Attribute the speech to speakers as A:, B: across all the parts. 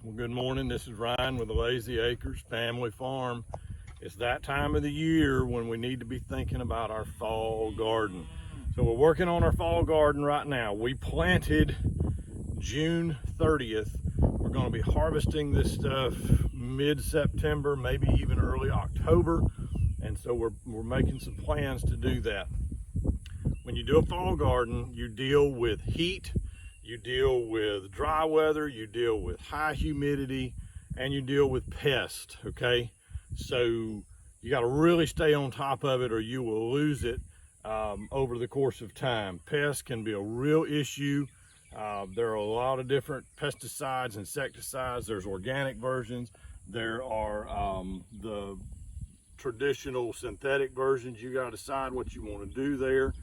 A: Well, good morning. This is Ryan with the Lazy Acres Family Farm. It's that time of the year when we need to be thinking about our fall garden. So we're working on our fall garden right now. We planted June 30th. We're going to be harvesting this stuff mid-September, maybe even early October. And so we're making some plans to do that. When you do a fall garden, you deal with heat, you deal with dry weather, you deal with high humidity, and you deal with pests, okay? So you got to really stay on top of it or you will lose it over the course of time. Pests can be a real issue. There are a lot of different pesticides, insecticides. There's organic versions. There are the traditional synthetic versions. You got to decide what you want to do there.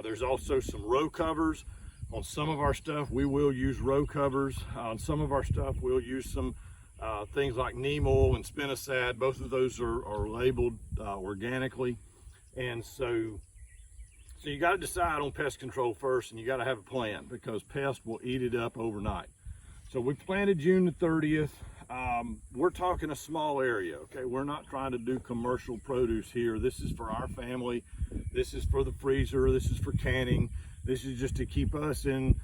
A: There's also some row covers. On some of our stuff, we will use row covers. On some of our stuff, we'll use some things like neem oil and spinosad. Both of those are labeled organically. And so you got to decide on pest control first, and you got to have a plan because pests will eat it up overnight. So we planted June the 30th. We're talking a small area, okay? We're not trying to do commercial produce here. This is for our family. This is for the freezer. This is for canning. This is just to keep us in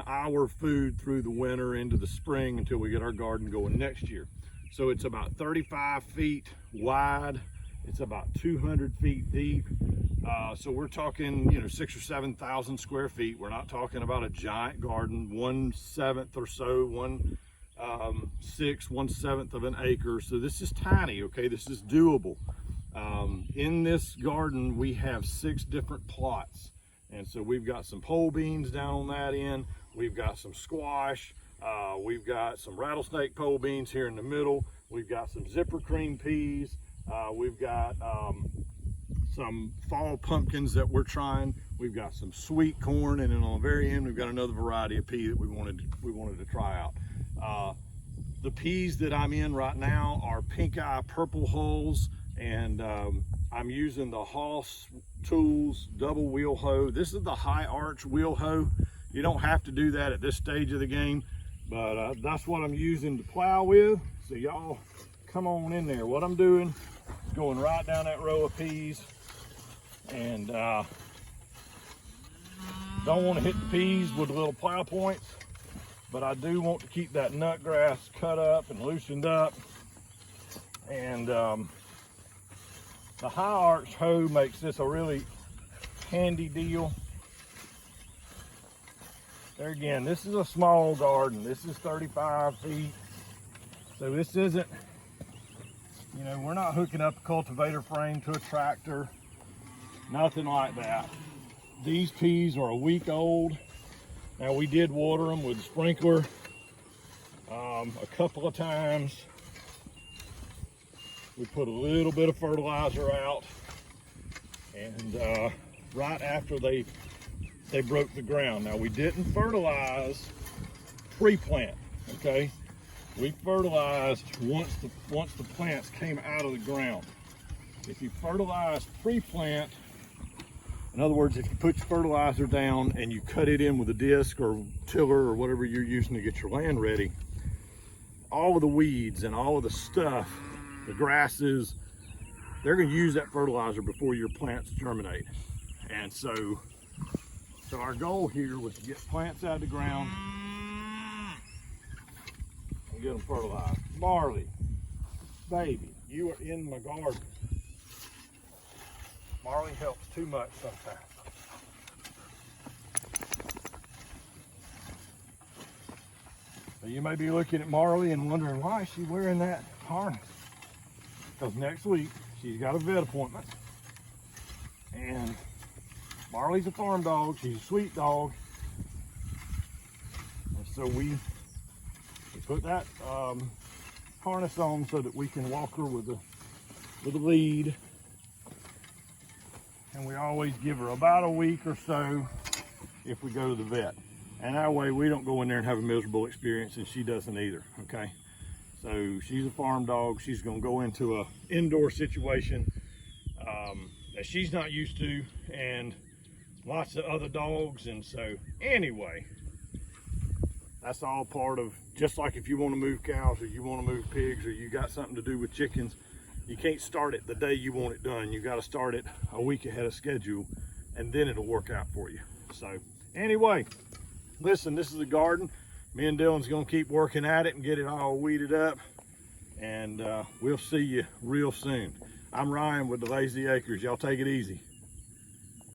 A: our food through the winter into the spring until we get our garden going next year. So it's about 35 feet wide. It's about 200 feet deep. So we're talking, 6,000 or 7,000 square feet. We're not talking about a giant garden, 1/7 or so, 1/7 of an acre. So this is tiny, okay? This is doable. In this garden, we have 6 different plots. And so we've got some pole beans down on that end. We've got some squash. We've got some rattlesnake pole beans here in the middle. We've got some zipper cream peas. We've got some fall pumpkins that we're trying. We've got some sweet corn, and then on the very end, we've got another variety of pea that we wanted to try out. The peas that I'm in right now are pink eye purple hulls, and I'm using the Hoss Tools double wheel hoe. This is the high arch wheel hoe. You don't have to do that at this stage of the game, but that's what I'm using to plow with. So y'all come on in there. What I'm doing is going right down that row of peas, and don't want to hit the peas with little plow points, but I do want to keep that nut grass cut up and loosened up. And the high arch hoe makes this a really handy deal. There again, this is a small garden. This is 35 feet. So this isn't, we're not hooking up a cultivator frame to a tractor, nothing like that. These peas are a week old. Now we did water them with a sprinkler a couple of times. We put a little bit of fertilizer out, and right after they broke the ground. Now we didn't fertilize pre-plant, okay? We fertilized once the plants came out of the ground. If you fertilize pre-plant, in other words, if you put your fertilizer down and you cut it in with a disc or tiller or whatever you're using to get your land ready, all of the weeds and all of the stuff, the grasses, they're going to use that fertilizer before your plants germinate. And so our goal here was to get plants out of the ground and get them fertilized. Marley, baby, you are in my garden. Marley helps too much sometimes. So you may be looking at Marley and wondering why is she wearing that harness? Because next week she's got a vet appointment, and Marley's a farm dog. She's a sweet dog, and so we put that harness on so that we can walk her with a lead, and we always give her about a week or so if we go to the vet, and that way we don't go in there and have a miserable experience, and she doesn't either. Okay. So she's a farm dog. She's going to go into an indoor situation that she's not used to, and lots of other dogs. And so anyway, that's all part of Just like if you want to move cows or you want to move pigs or you got something to do with chickens, you can't start it the day you want it done. You got to start it a week ahead of schedule, and then it'll work out for you. So anyway, listen, this is a garden. Me and Dylan's gonna keep working at it and get it all weeded up, and we'll see you real soon. I'm Ryan with the Lazy Acres. Y'all take it easy.